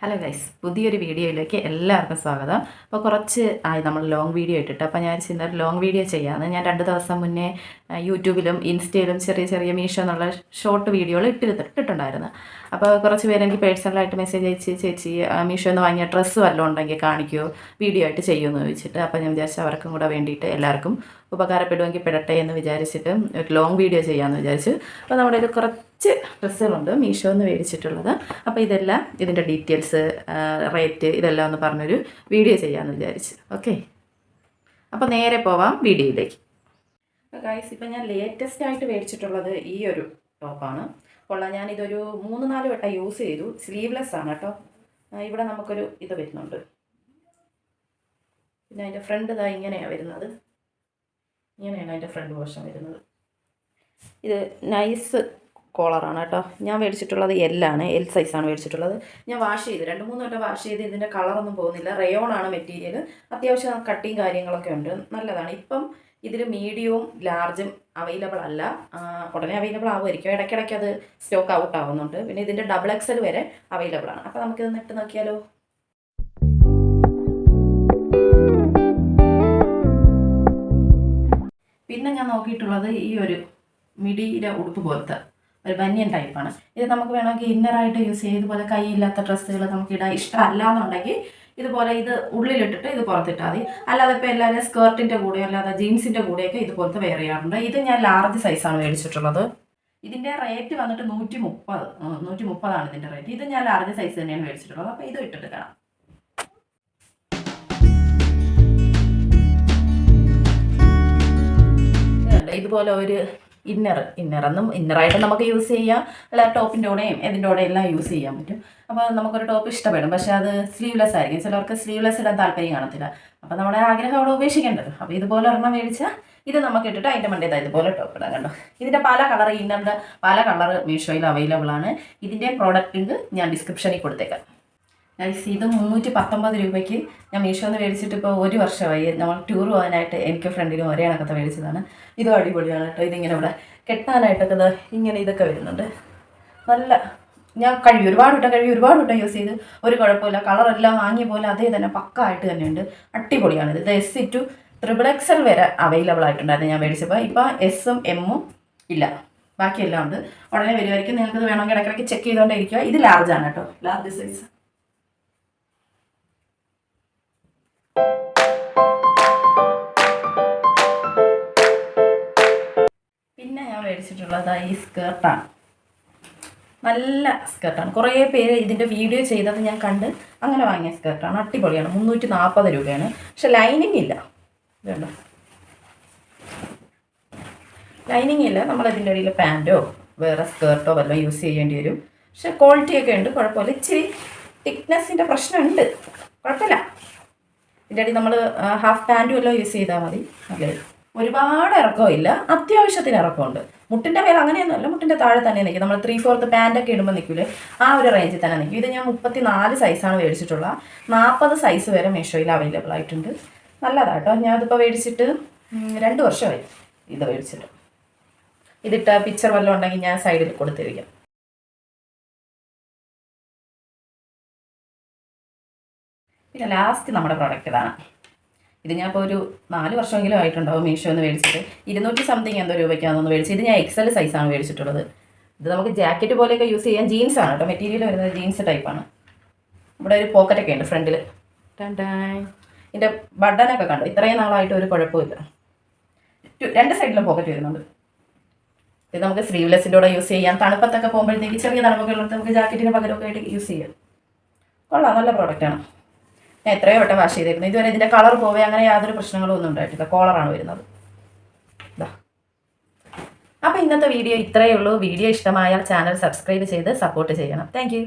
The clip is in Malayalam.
ഹലോ ഗൈസ്, പുതിയൊരു വീഡിയോയിലേക്ക് എല്ലാവർക്കും സ്വാഗതം. അപ്പോൾ കുറച്ച് ആയി നമ്മൾ ലോങ് വീഡിയോ ഇട്ടിട്ട്, അപ്പോൾ ഞാൻ ഇന്നൊരു ലോങ് വീഡിയോ ചെയ്യാമെന്ന്. ഞാൻ 2 ദിവസം മുന്നേ യൂട്യൂബിലും ഇൻസ്റ്റയിലും ചെറിയ ചെറിയ മീഷോ എന്നുള്ള ഷോർട്ട് വീഡിയോകൾ ഇട്ടിട്ടുണ്ടായിരുന്നു. അപ്പോൾ കുറച്ച് പേര് എനിക്ക് പേഴ്സണലായിട്ട് മെസ്സേജ് അയച്ച്, ചേച്ചി മീഷോ എന്ന് വാങ്ങിയ ഡ്രസ്സ് വല്ലതും ഉണ്ടെങ്കിൽ കാണിക്കുമോ, വീഡിയോ ആയിട്ട് ചെയ്യുമെന്ന് ചോദിച്ചിട്ട്. അപ്പോൾ ഞാൻ വിചാരിച്ചു അവർക്കും കൂടെ വേണ്ടിയിട്ട് എല്ലാവർക്കും ഉപകാരപ്പെടുമെങ്കിൽ പെടട്ടെ എന്ന് വിചാരിച്ചിട്ട് ഒരു ലോങ് വീഡിയോ ചെയ്യാമെന്ന് വിചാരിച്ചു. അപ്പോൾ നമ്മുടെ ഒരു കുറച്ച് ഡ്രസ്സുകളുണ്ട് മീഷോ എന്ന് മേടിച്ചിട്ടുള്ളത്. അപ്പോൾ ഇതെല്ലാം ഇതിൻ്റെ ഡീറ്റെയിൽസ്, റേറ്റ് ഇതെല്ലാം ഒന്ന് പറഞ്ഞൊരു വീഡിയോ ചെയ്യാമെന്ന് വിചാരിച്ചു. ഓക്കെ, അപ്പോൾ നേരെ പോവാം വീഡിയോയിലേക്ക്. ഗൈസ്, ഇപ്പം ഞാൻ ലേറ്റസ്റ്റ് ആയിട്ട് മേടിച്ചിട്ടുള്ളത് ഈ ഒരു ടോപ്പാണ്. കൊള്ളാം. ഞാനിതൊരു 3-4 വട്ടം യൂസ് ചെയ്തു. സ്ലീവ്ലെസ് ആണ് കേട്ടോ. ഇവിടെ നമുക്കൊരു ഇത് വരുന്നുണ്ട്. പിന്നെ അതിൻ്റെ ഫ്രണ്ട് ഇതാ ഇങ്ങനെയാണ് വരുന്നത്. ഇങ്ങനെയാണ് അതിൻ്റെ ഫ്രണ്ട് പോർഷൻ വരുന്നത്. ഇത് നൈസ് കോളറാണ് കേട്ടോ. ഞാൻ മേടിച്ചിട്ടുള്ളത് എല്ലാണ്, എൽ സൈസാണ് മേടിച്ചിട്ടുള്ളത്. ഞാൻ വാഷ് ചെയ്ത് 2-3 വട്ടം വാഷ് ചെയ്ത് ഇതിൻ്റെ കളറൊന്നും പോകുന്നില്ല. റയോൺ ആണ് മെറ്റീരിയൽ. അത്യാവശ്യം കട്ടിങ് കാര്യങ്ങളൊക്കെ ഉണ്ട്, നല്ലതാണ്. ഇപ്പം ഇതിൽ മീഡിയവും ലാർജും അവൈലബിൾ അല്ല. ഉടനെ അവൈലബിൾ ആവുമായിരിക്കും. ഇടയ്ക്കിടയ്ക്ക് അത് സ്റ്റോക്ക് ഔട്ട് ആവുന്നുണ്ട്. പിന്നെ ഇതിൻ്റെ XXL വരെ അവൈലബിൾ ആണ്. അപ്പോൾ നമുക്കിത് ഇട്ട് നോക്കിയാലോ. പിന്നെ ഞാൻ നോക്കിയിട്ടുള്ളത് ഈ ഒരു മിഡിയുടെ ഉടുപ്പ് പോലത്തെ ഒരു ബനിയൻ ടൈപ്പാണ്. ഇത് നമുക്ക് വേണമെങ്കിൽ ഇന്നറായിട്ട് യൂസ് ചെയ്ത്, ഇതുപോലെ കൈയില്ലാത്ത ഡ്രസ്സുകൾ നമുക്ക് ഇടാൻ ഇഷ്ടമല്ല എന്നുണ്ടെങ്കിൽ ഇതുപോലെ ഇത് ഉള്ളിലിട്ടിട്ട് ഇത് പുറത്തിട്ടാൽ മതി. അല്ലാതെ ഇപ്പോൾ എല്ലാവരും സ്കേർട്ടിൻ്റെ കൂടെയോ അല്ലാതെ ജീൻസിൻ്റെ കൂടെയൊക്കെ ഇതുപോലത്തെ വെയർ ചെയ്യാറുണ്ട്. ഇത് ഞാൻ ലാർജ് സൈസാണ് മേടിച്ചിട്ടുള്ളത്. ഇതിൻ്റെ റേറ്റ് വന്നിട്ട് 130 ഇതിൻ്റെ റേറ്റ്. ഇത് ഞാൻ ലാർജ് സൈസ് തന്നെയാണ് മേടിച്ചിട്ടുള്ളത്. അപ്പോൾ ഇത് ഇട്ടിട്ട് കാണാം. ഇതുപോലെ ഒരു ഇന്നറായിട്ട് നമുക്ക് യൂസ് ചെയ്യാം, അല്ല ടോപ്പിൻ്റെ കൂടെയും ഇതിൻ്റെ കൂടെ എല്ലാം യൂസ് ചെയ്യാൻ പറ്റും. അപ്പോൾ നമുക്കൊരു ടോപ്പ് ഇഷ്ടപ്പെടും, പക്ഷേ അത് സ്ലീവ്ലെസ് ആയിരിക്കും. ചിലർക്ക് സ്ലീവ്ലെസ് ഇടാൻ താല്പര്യം കാണത്തില്ല. അപ്പോൾ നമ്മുടെ ആഗ്രഹം അവിടെ ഉപേക്ഷിക്കേണ്ടത്. അപ്പോൾ ഇതുപോലെ ഒരെണ്ണം മേടിച്ചാൽ ഇത് നമുക്ക് ഇട്ടിട്ട് അതിൻ്റെ മണ്ടേത് ഇതുപോലെ ടോപ്പ് ഇടാൻ. കണ്ടോ, ഇതിൻ്റെ പല കളർ, ഇന്നറിൻ്റെ പല കളർ മീഷോയിൽ അവൈലബിൾ ആണ്. ഇതിൻ്റെ പ്രോഡക്റ്റ് ലിങ്ക് ഞാൻ ഡിസ്ക്രിപ്ഷനിൽ കൊടുത്തേക്കാം. ഇത് 319 രൂപയ്ക്ക് ഞാൻ മീഷോന്ന് മേടിച്ചിട്ട് ഇപ്പോൾ 1 വർഷമായി. നമ്മൾ ടൂർ പോകാനായിട്ട് എനിക്ക് ഫ്രണ്ടിനും ഒരേ കണക്കത്തെ മേടിച്ചതാണ്. ഇതും അടിപൊളിയാണ് കേട്ടോ. ഇതിങ്ങനെ ഇവിടെ കെട്ടാനായിട്ടൊക്കെ ഇങ്ങനെ ഇതൊക്കെ വരുന്നുണ്ട്. നല്ല, ഞാൻ ഒരുപാട് വട്ടം യൂസ് ചെയ്ത് ഒരു കുഴപ്പമില്ല. കളറെല്ലാം വാങ്ങിയ പോലെ അതേ തന്നെ പക്കായിട്ട് തന്നെയുണ്ട്. അടിപൊളിയാണ്. ഇത് S to XXL വരെ അവൈലബിൾ ആയിട്ടുണ്ടായിരുന്നു ഞാൻ മേടിച്ചപ്പോൾ. ഇപ്പോൾ S-ഉം M-ഉം ഇല്ല, ബാക്കിയെല്ലാം ഉണ്ട്. ഉടനെ വരുമായിരിക്കും. നിങ്ങൾക്കിത് വേണമെങ്കിൽ ഇടയ്ക്കിടയ്ക്ക് ചെക്ക് ചെയ്തുകൊണ്ടേ ഇരിക്കുക. ഇത് ലാർജാണ് കേട്ടോ, ലാർജ് സൈസ്. പിന്നെ ഞാൻ മേടിച്ചിട്ടുള്ളത് ഈ സ്കേർട്ടാണ്. നല്ല സ്കേർട്ടാണ്. കുറേ പേര് ഇതിൻ്റെ വീഡിയോ ചെയ്തത് ഞാൻ കണ്ട് അങ്ങനെ വാങ്ങിയ സ്കേർട്ടാണ്. അടിപൊളിയാണ്. 340 രൂപയാണ്. പക്ഷെ ലൈനിങ് ഇല്ല. ഇതുണ്ടോ, ലൈനിങ് ഇല്ല. നമ്മളതിൻ്റെ ഇടയിൽ പാൻറ്റോ വേറെ സ്കേർട്ടോ വല്ലതും യൂസ് ചെയ്യേണ്ടി വരും. പക്ഷെ ക്വാളിറ്റിയൊക്കെ ഉണ്ട്, കുഴപ്പമില്ല. ഇച്ചിരി തിക്നെസ്സിൻ്റെ പ്രശ്നമുണ്ട്, കുഴപ്പമില്ല. ഇതിൻ്റെ ഇടയിൽ നമ്മൾ ഹാഫ് പാൻറ്റും എല്ലാം യൂസ് ചെയ്താൽ മതി. അല്ലേ, ഒരുപാട് ഇറക്കമില്ല, അത്യാവശ്യത്തിന് ഇറക്കമുണ്ട്. മുട്ടിൻ്റെ മേലെ അങ്ങനെയൊന്നുമല്ല, മുട്ടിൻ്റെ താഴെ തന്നെ നിൽക്കും. നമ്മൾ 3/4 പാൻറ്റൊക്കെ ഇടുമ്പോൾ നിൽക്കില്ലേ, ആ ഒരു റേഞ്ചിൽ തന്നെ നിൽക്കും. ഇത് ഞാൻ 34 സൈസാണ് മേടിച്ചിട്ടുള്ളത്. 40 സൈസ് വരെ മീഷോയിൽ അവൈലബിൾ ആയിട്ടുണ്ട്. നല്ലതാട്ടോ. ഞാനിതിപ്പോൾ മേടിച്ചിട്ട് 2 വർഷമായി ഇത് മേടിച്ചിട്ട്. ഇതിട്ട പിക്ചർ വല്ലതും ഉണ്ടെങ്കിൽ ഞാൻ സൈഡിൽ കൊടുത്തിരിക്കാം. പിന്നെ ലാസ്റ്റ് നമ്മുടെ പ്രോഡക്റ്റ് ഇതാണ്. ഇത് ഞാൻ ഇപ്പോൾ ഒരു 4 വർഷമെങ്കിലും ആയിട്ടുണ്ടാവും മീഷോ എന്ന് മേടിച്ചിട്ട്. 200 സംതിങ് എന്തോ രൂപയ്ക്കാണെന്ന് മേടിച്ചത്. ഇത് ഞാൻ XL സൈസാണ് മേടിച്ചിട്ടുള്ളത്. ഇത് നമുക്ക് ജാക്കറ്റ് പോലെയൊക്കെ യൂസ് ചെയ്യാൻ. ജീൻസാണ് കേട്ടോ, മെറ്റീരിയൽ വരുന്നത് ജീൻസ് ടൈപ്പാണ്. ഇവിടെ ഒരു പോക്കറ്റൊക്കെ ഉണ്ട് ഫ്രണ്ടിൽ. ഇതിൻ്റെ ബട്ടനൊക്കെ കണ്ടു. ഇത്രയും നാളായിട്ട് ഒരു കുഴപ്പമില്ല. 2 സൈഡിലും പോക്കറ്റ് വരുന്നുണ്ട്. ഇത് നമുക്ക് സ്ലീവ്ലെസ്സിൻ്റെ കൂടെ യൂസ് ചെയ്യാം. തണുപ്പത്തൊക്കെ പോകുമ്പോഴത്തേക്ക് ചെറിയ തണുപ്പൊക്കെ ഉള്ളത് നമുക്ക് ജാക്കറ്റിന് പകരമൊക്കെ ആയിട്ട് യൂസ് ചെയ്യാം. കൊള്ളാം, നല്ല പ്രോഡക്റ്റാണ്. ഞാൻ എത്രയോ വട്ടം വാഷ് ചെയ്തേക്കുന്നു. ഇതുവരെ ഇതിൻ്റെ കളർ പോവേ അങ്ങനെ യാതൊരു പ്രശ്നങ്ങളും ഒന്നും ഉണ്ടായിട്ടില്ല. കോളറാണ് വരുന്നത്. ഇതാ. അപ്പോൾ ഇന്നത്തെ വീഡിയോ ഇത്രയേ ഉള്ളൂ. വീഡിയോ ഇഷ്ടമായാൽ ചാനൽ സബ്സ്ക്രൈബ് ചെയ്ത് സപ്പോർട്ട് ചെയ്യണം. താങ്ക്